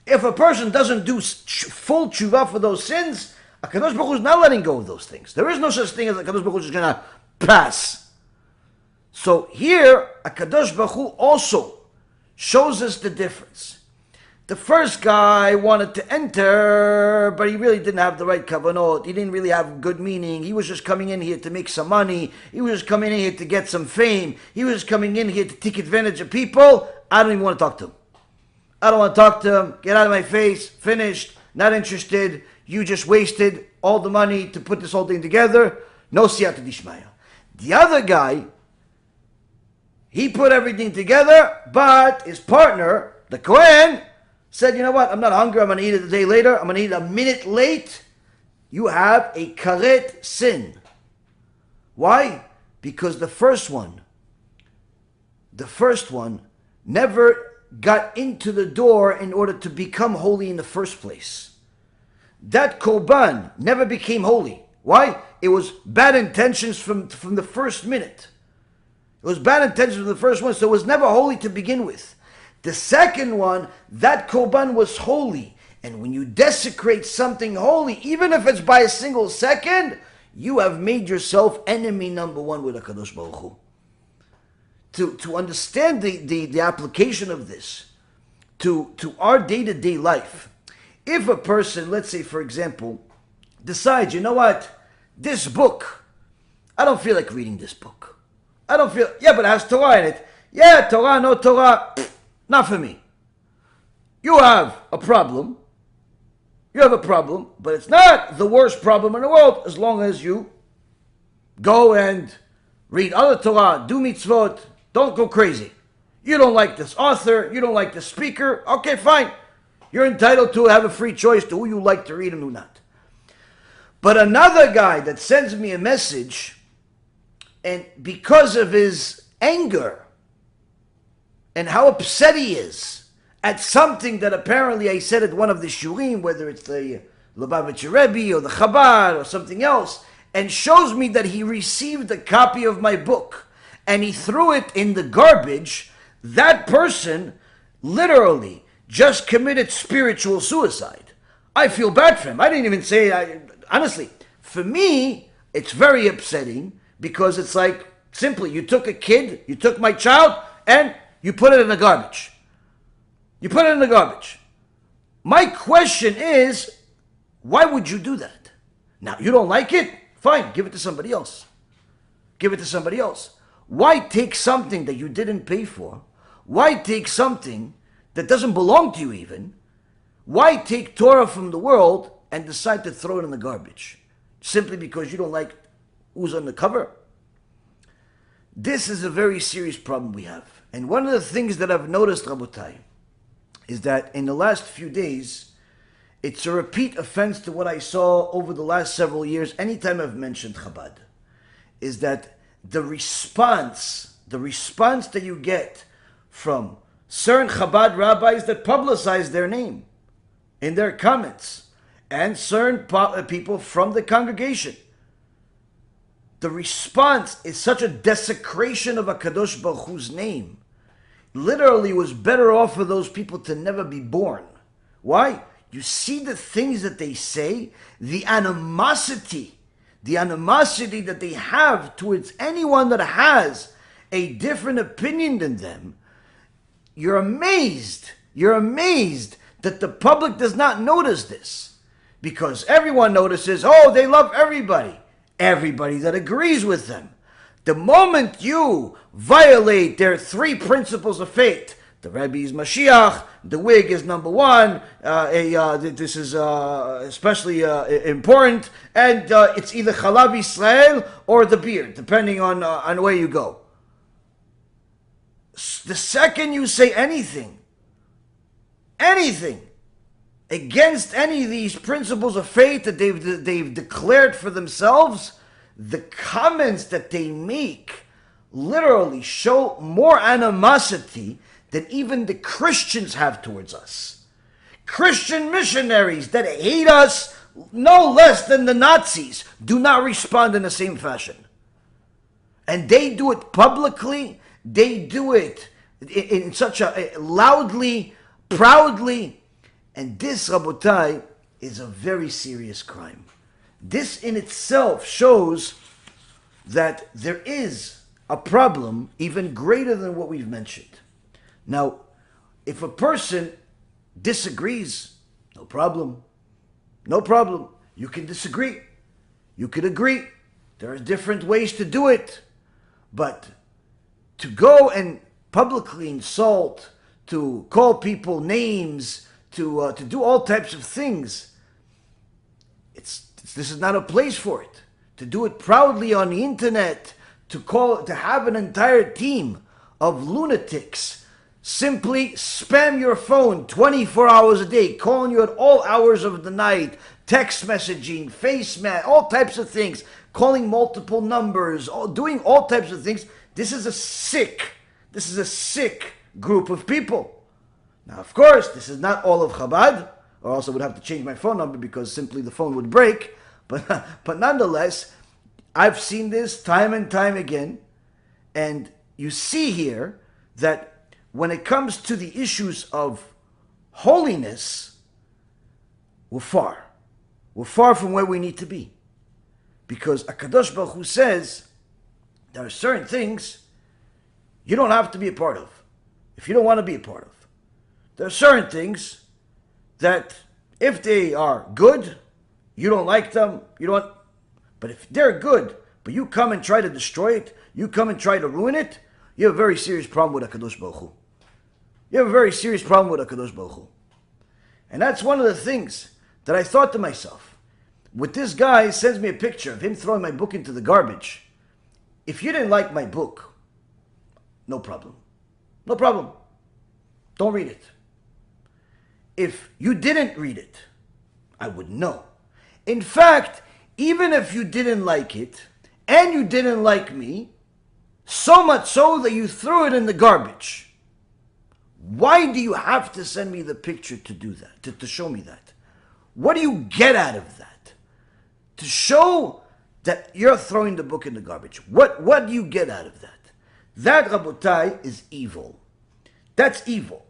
If a person doesn't do full tshuva for those sins, HaKadosh Baruch Hu is not letting go of those things. There is no such thing as HaKadosh Baruch Hu is going to pass. So here, HaKadosh Baruch Hu also shows us the difference. The first guy wanted to enter, but he really didn't have the right kavanot. He didn't really have good meaning. He was just coming in here to make some money. He was just coming in here to get some fame. He was just coming in here to take advantage of people. I don't even want to talk to him. I don't want to talk to him. Get out of my face. Finished. Not interested. You just wasted all the money to put this whole thing together. No siyata dishmaya. The other guy, he put everything together, but his partner, the Kohen, said, you know what, I'm not hungry, I'm going to eat it a day later, I'm going to eat it a minute late. You have a karet sin. Why? Because the first one never got into the door in order to become holy in the first place. That korban never became holy. Why? It was bad intentions from the first minute. It was bad intentions from the first one, so it was never holy to begin with. The second one, that korban was holy. And when you desecrate something holy, even if it's by a single second, you have made yourself enemy number one with HaKadosh Baruch Hu. To understand the application of this to our day-to-day life, if a person, let's say for example, decides, you know what, this book, I don't feel like reading this book. But it has Torah in it. Yeah, Torah, no Torah, not for me. You have a problem. But it's not the worst problem in the world as long as you go and read other Torah, do mitzvot, don't go crazy. You don't like this author, you don't like this speaker, okay, fine. You're entitled to have a free choice to who you like to read and who not. But another guy that sends me a message, and because of his anger, and how upset he is at something that apparently I said at one of the shurim, whether it's the Lubavitcher Rebbe or the Chabad or something else, and shows me that he received a copy of my book and he threw it in the garbage, that person literally just committed spiritual suicide. I feel bad for him. I didn't even say, honestly, for me, it's very upsetting because it's like, simply, you took a kid, you took my child, and you put it in the garbage. My question is, why would you do that? Now, you don't like it? Fine, give it to somebody else. Why take something that you didn't pay for? Why take something that doesn't belong to you even? Why take Torah from the world and decide to throw it in the garbage? Simply because you don't like who's on the cover? This is a very serious problem we have. And one of the things that I've noticed, Rabotai, is that in the last few days, it's a repeat offense to what I saw over the last several years, anytime I've mentioned Chabad, is that the response that you get from certain Chabad rabbis that publicize their name in their comments, and certain people from the congregation, the response is such a desecration of HaKadosh Baruch Hu's name. Literally, it was better off for those people to never be born. Why? You see the things that they say, the animosity that they have towards anyone that has a different opinion than them. You're amazed that the public does not notice this. Because everyone notices, they love everybody that agrees with them. The moment you violate their three principles of faith, the Rebbe is Mashiach, the wig is number one, this is especially important, and it's either Chalav Yisrael or the beard, depending on where you go. The second you say anything against any of these principles of faith that they've declared for themselves, the comments that they make literally show more animosity than even the Christians have towards us. Christian missionaries that hate us no less than the Nazis do not respond in the same fashion. And they do it publicly, they do it in such a loudly, proudly, And this, Rabotai, is a very serious crime. This in itself shows that there is a problem even greater than what we've mentioned. Now, if a person disagrees, no problem. No problem. You can disagree. You can agree. There are different ways to do it. But to go and publicly insult, to call people names, to do all types of things, this is not a place for it. To do it proudly on the internet, to have an entire team of lunatics simply spam your phone 24 hours a day, calling you at all hours of the night, text messaging, all types of things, calling multiple numbers, doing all types of things. This is a sick group of people. Now, of course, this is not all of Chabad, or else I would have to change my phone number because simply the phone would break. But nonetheless, I've seen this time and time again, and you see here that when it comes to the issues of holiness, we're far. We're far from where we need to be. Because HaKadosh Baruch Hu says there are certain things you don't have to be a part of if you don't want to be a part of. There are certain things that if they are good, you don't like them, but if they're good, but you come and try to destroy it, you come and try to ruin it, you have a very serious problem with HaKadosh Baruch Hu. You have a very serious problem with HaKadosh Baruch Hu. And that's one of the things that I thought to myself. With this guy sends me a picture of him throwing my book into the garbage. If you didn't like my book, no problem. No problem. Don't read it. If you didn't read it, I would know. In fact, even if you didn't like it, and you didn't like me, so much so that you threw it in the garbage, why do you have to send me the picture to do that, to show me that? What do you get out of that? To show that you're throwing the book in the garbage. What do you get out of that? That, Rabotai, is evil. That's evil.